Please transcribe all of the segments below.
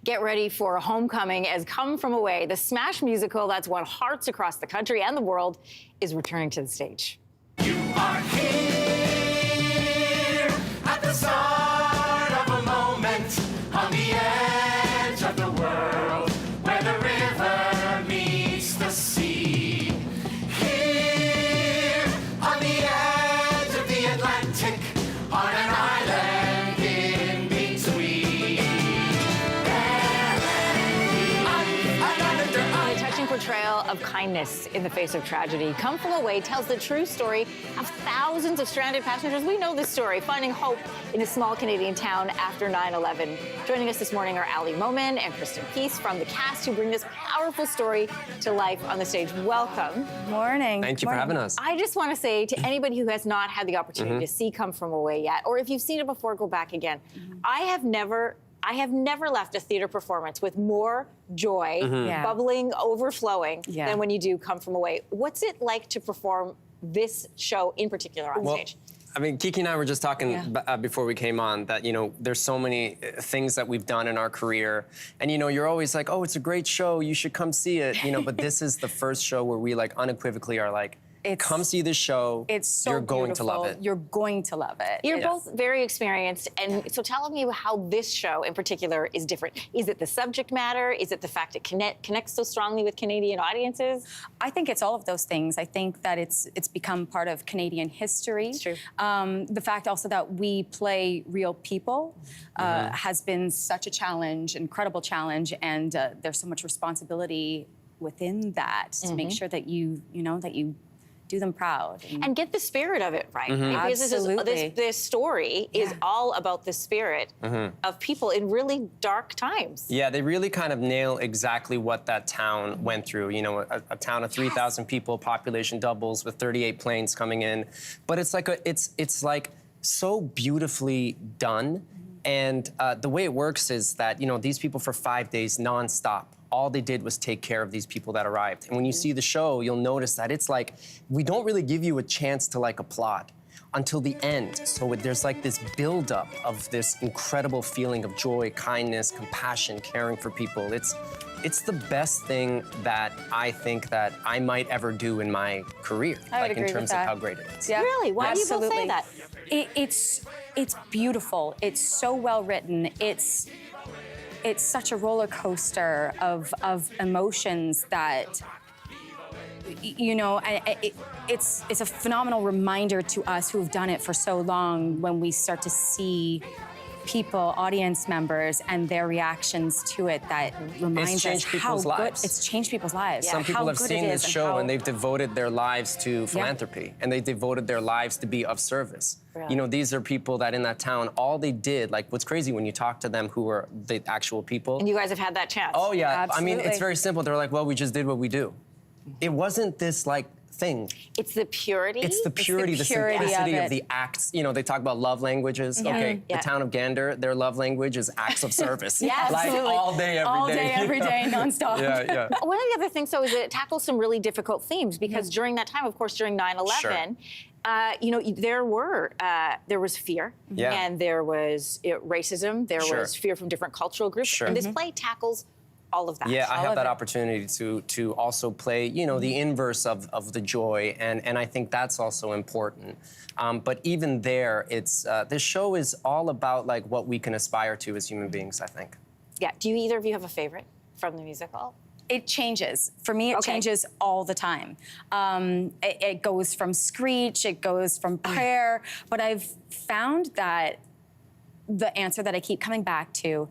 Get ready for a homecoming as Come From Away, the smash musical that's won hearts across the country and the world, is returning to the stage. You are here at the start of a moment on the edge of the world where the river meets the sea. Here on the edge of the Atlantic on an island in between. A touching portrayal of kindness in the face of tragedy. Come From Away tells the true story of thousands of stranded passengers. We know this story, finding hope in a small Canadian town after 9/11. Joining us this morning are Ali Momin and Kristen Peace from the cast who bring this powerful story to life on the stage. Welcome. Morning. Thank you for having us. I just want to say to anybody who has not had the opportunity to see Come From Away yet, or if you've seen it before, go back again. I have never left a theater performance with more joy, bubbling, overflowing, than when you do Come From Away. What's it like to perform this show in particular on stage? I mean, Kiki and I were just talking before we came on that, there's so many things that we've done in our career. And, you're always like, oh, it's a great show. You should come see it. But this is the first show where we unequivocally are like, come see this show. It's so You're going beautiful. to love it. You're going to love it. You're both very experienced, and so tell me how this show in particular is different. Is it the subject matter? Is it the fact it connects so strongly with Canadian audiences? I think it's all of those things. I think that it's become part of Canadian history. It's true. The fact also that we play real people has been such a challenge, incredible challenge, and there's so much responsibility within that to make sure that you do them proud. And get the spirit of it right. Because Absolutely. this story is all about the spirit of people in really dark times. Yeah, they really kind of nail exactly what that town went through. A town of 3,000 people, population doubles with 38 planes coming in. But it's like so beautifully done. And the way it works is that, these people for 5 days nonstop, all they did was take care of these people that arrived. And when you see the show, you'll notice that it's like, we don't really give you a chance to applaud until the end. So there's this buildup of this incredible feeling of joy, kindness, compassion, caring for people. It's the best thing that I think that I might ever do in my career, I would agree in terms with that. of how great it is. Yeah. Really? Why do you both say that? It's beautiful. It's so well written. It's such a roller coaster of emotions that, it's a phenomenal reminder to us who have done it for so long when we start to see people, audience members, and their reactions to it that reminds us how good it's changed people's lives. Some people have seen this show and they've devoted their lives to philanthropy and they've devoted their lives to be of service. Really? These are people that in that town, all they did, what's crazy when you talk to them who are the actual people. And you guys have had that chance. Oh, yeah. Absolutely. I mean, it's very simple. They're like, well, we just did what we do. It wasn't this, thing. It's the purity. It's the purity, the simplicity of the acts. They talk about love languages. Okay, the town of Gander, their love language is acts of service. Absolutely. All day, every day. Nonstop. One of the other things, though, is that it tackles some really difficult themes because during that time, of course, during 9/11, there was fear, and there was racism, there was fear from different cultural groups, and this play tackles all of that. Yeah, I had that opportunity to also play, the inverse of the joy, and I think that's also important. But even there, it's this show is all about what we can aspire to as human beings, I think. Yeah. Do either of you have a favorite from the musical? It changes. For me, it changes all the time. It goes from screech, it goes from prayer, but I've found that the answer that I keep coming back to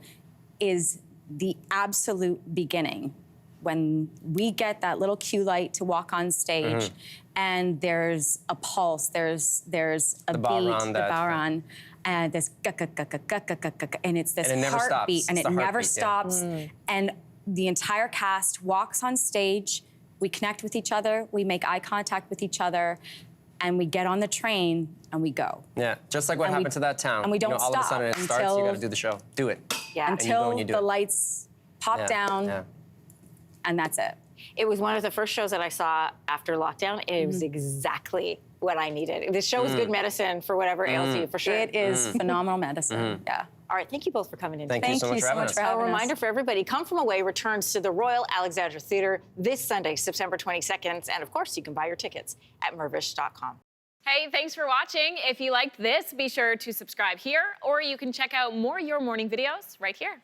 is the absolute beginning, when we get that little cue light to walk on stage, and there's a pulse, there's a beat, the bowron, and this and it's this heartbeat, and it never stops, and the entire cast walks on stage. We connect with each other, we make eye contact with each other, and we get on the train and we go. Yeah, just like what happened to that town. And we don't all stop of a sudden it starts, you got to do the show. Do it. Yeah. Until the lights pop down, and that's it. It was one of the first shows that I saw after lockdown, and it was exactly what I needed. This show is good medicine for whatever ails you, for sure. It is phenomenal medicine, yeah. All right, thank you both for coming in. Thank you so much for having us. A reminder for everybody, Come From Away returns to the Royal Alexandra Theatre this Sunday, September 22nd. And of course, you can buy your tickets at mervish.com. Hey, thanks for watching. If you liked this, be sure to subscribe here, or you can check out more Your Morning videos right here.